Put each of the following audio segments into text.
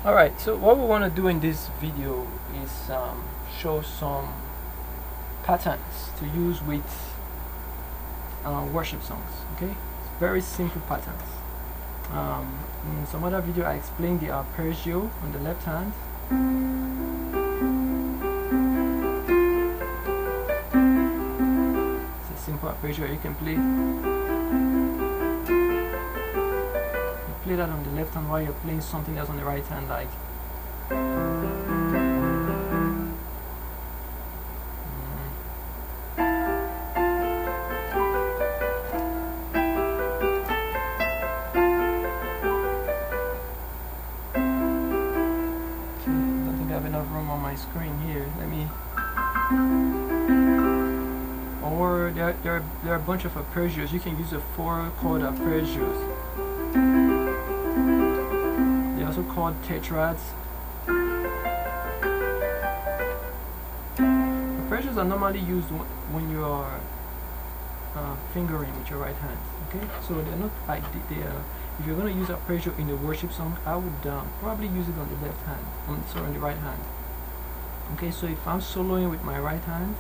Alright, so what we want to do in this video is show some patterns to use with worship songs. Okay, it's very simple patterns. In some other video I explained the arpeggio on the left hand. It's a simple arpeggio you can play. Play that on the left hand while you're playing something else on the right hand, like I don't think I have enough room on my screen here. Let me. Or there are a bunch of arpeggios. You can use a 4-chord arpeggios. They're also called tetrads. Arpeggios are normally used when you are fingering with your right hand. Okay, so they're not like if you're going to use arpeggio in a worship song, I would probably use it on the left hand, on the right hand. Okay, so if I'm soloing with my right hand,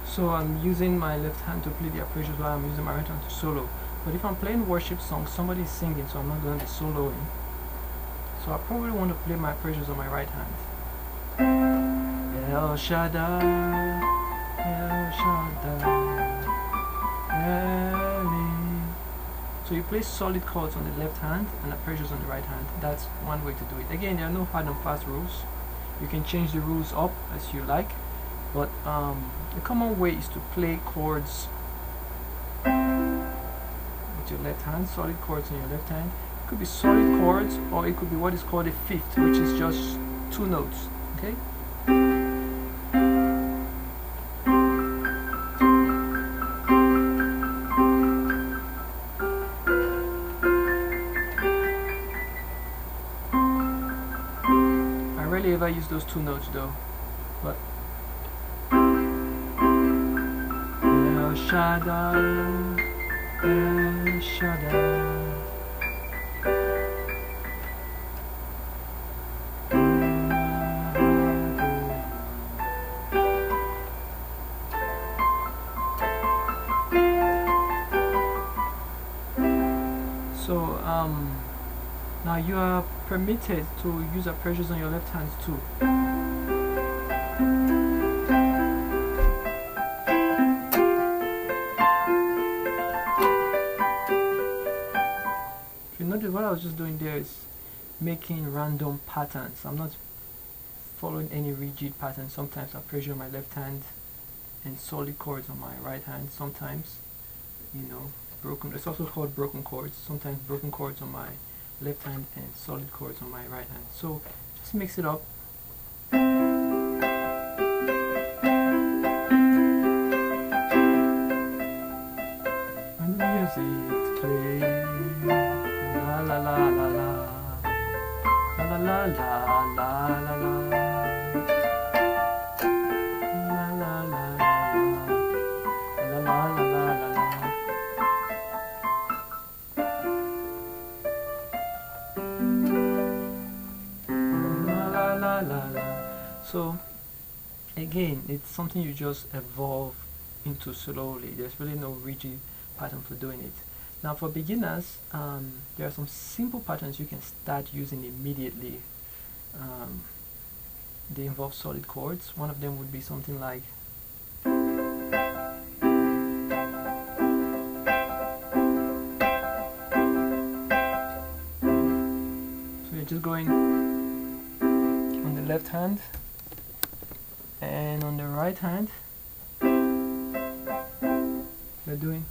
so I'm using my left hand to play the arpeggios while I'm using my right hand to solo. But if I'm playing worship songs, somebody's singing, so I'm not going to be soloing. So I probably want to play my arpeggios on my right hand. El Shaddai, El Shaddai, Eli. So you play solid chords on the left hand and arpeggios on the right hand. That's one way to do it. Again, there are no hard and fast rules. You can change the rules up as you like. But the common way is to play chords with your left hand, solid chords on your left hand. It could be solid chords, or it could be what is called a fifth, which is just 2 notes. Okay? I rarely ever use those 2 notes though, but El Shaddai, El Shaddai. So now you are permitted to use arpeggios on your left hand too. If you notice, what I was just doing there is making random patterns. I'm not following any rigid pattern. Sometimes arpeggio on my left hand and solid chords on my right hand. Sometimes, broken. It's also called broken chords. Sometimes broken chords on my left hand and solid chords on my right hand. So just mix it up. When the music plays, la la la la la, la la la la la la la. So again, it's something you just evolve into slowly. There's really no rigid pattern for doing it. Now for beginners, there are some simple patterns you can start using immediately. They involve solid chords. One of them would be something like just going on the left hand and on the right hand we're doing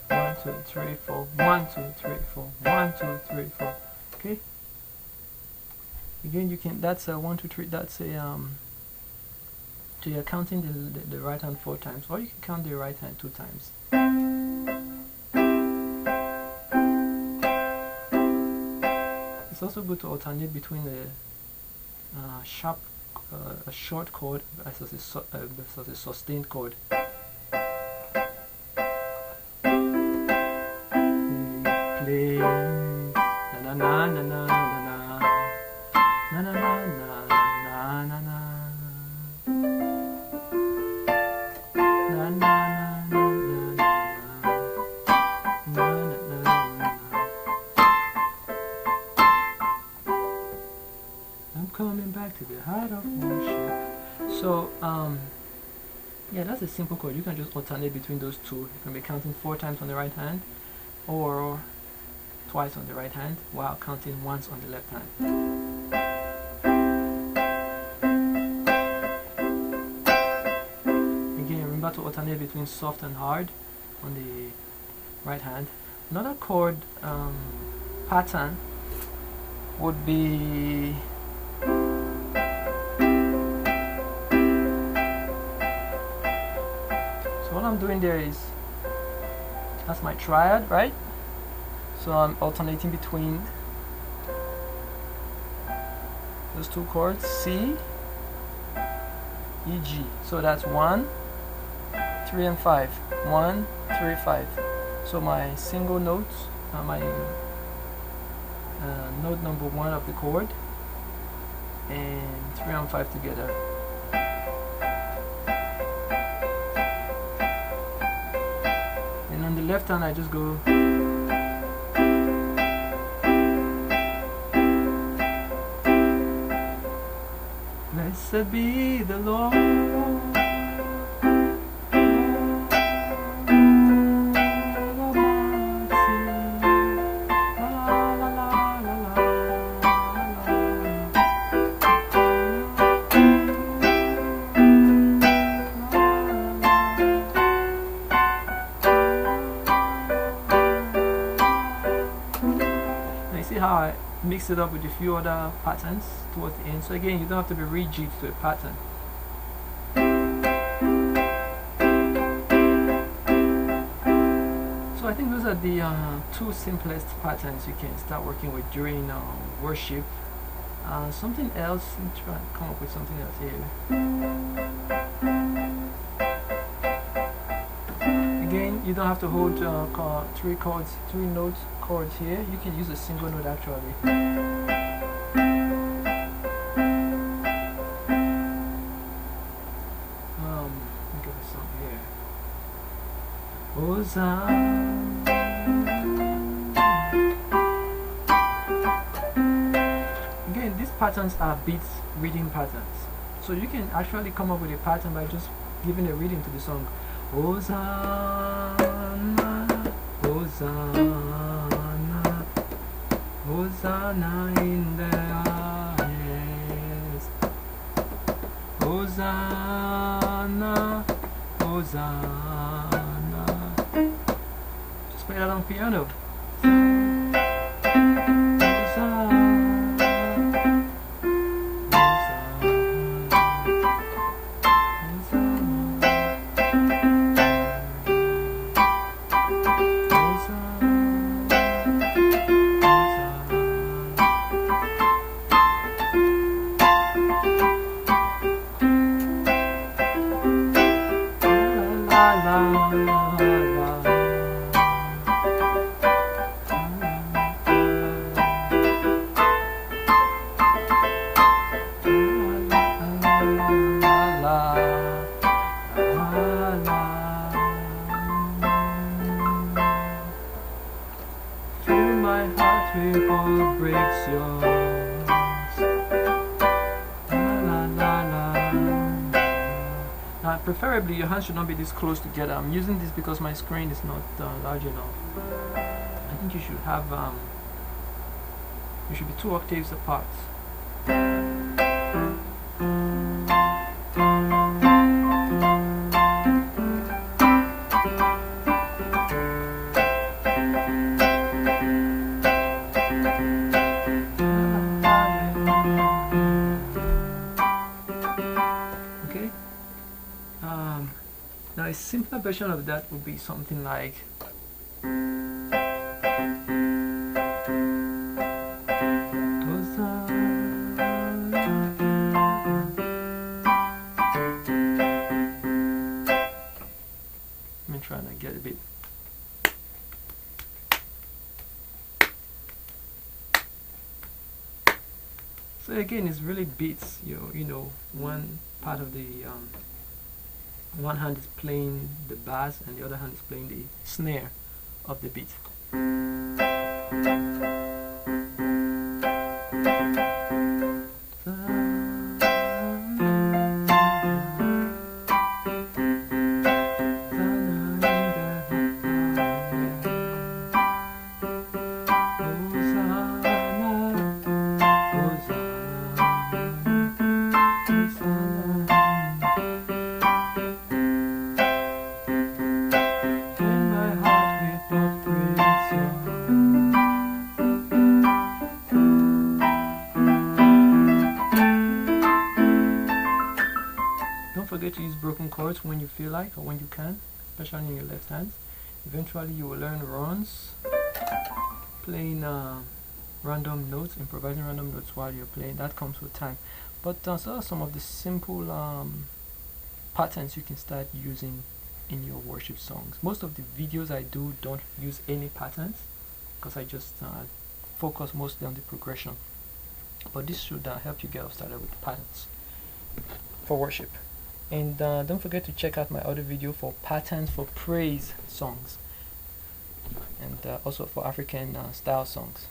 one, two, three, four, 1, 2, 3, 4, 1, 2, 3, 4. Okay, again you can, that's a 1, 2, 3, that's a So you're counting the right hand 4 times, or you can count the right hand 2 times. It's also good to alternate between the sharp, a short chord versus a sustained chord. Play na na na na na na na na na na na na. Coming back to the heart of worship. So yeah, that's a simple chord. You can just alternate between those two. You can be counting 4 times on the right hand or twice on the right hand while counting once on the left hand. Again, remember to alternate between soft and hard on the right hand. Another chord pattern would be what I'm doing there is, that's my triad, right? So I'm alternating between those 2 chords, C, E, G. So that's 1, 3, and 5. 1, 3, 5. So my single notes, my note number 1 of the chord, and 3 and 5 together. On the left hand I just go blessed be the Lord. How I mix it up with a few other patterns towards the end. So again, you don't have to be rigid to a pattern. So I think those are the 2 simplest patterns you can start working with during worship. Something else, let me try and come up with something else here. Again, you don't have to hold 3 chords, 3 notes chords here. You can use a single note actually. Think of a song here. Hosanna. Again, these patterns are beat reading patterns. So you can actually come up with a pattern by just giving a reading to the song. Hosanna, Hosanna, Hosanna in the highest. Hosanna, Hosanna. Just play that on piano. Breaks yours. Now, preferably your hands should not be this close together. I'm using this because my screen is not large enough. I think you should have you should be 2 octaves apart. Now a simpler version of that would be something like I'm trying to get a bit. So again, it's really beats. You know, one part of the one hand is playing the bass and the other hand is playing the snare of the beat. Don't forget to use broken chords when you feel like or when you can, especially in your left hand. Eventually you will learn runs, playing random notes, improvising random notes while you're playing. That comes with time. But so are some of the simple patterns you can start using in your worship songs. Most of the videos I do don't use any patterns because I just focus mostly on the progression. But this should help you get started with patterns for worship. And don't forget to check out my other video for patterns for praise songs and also for African style songs.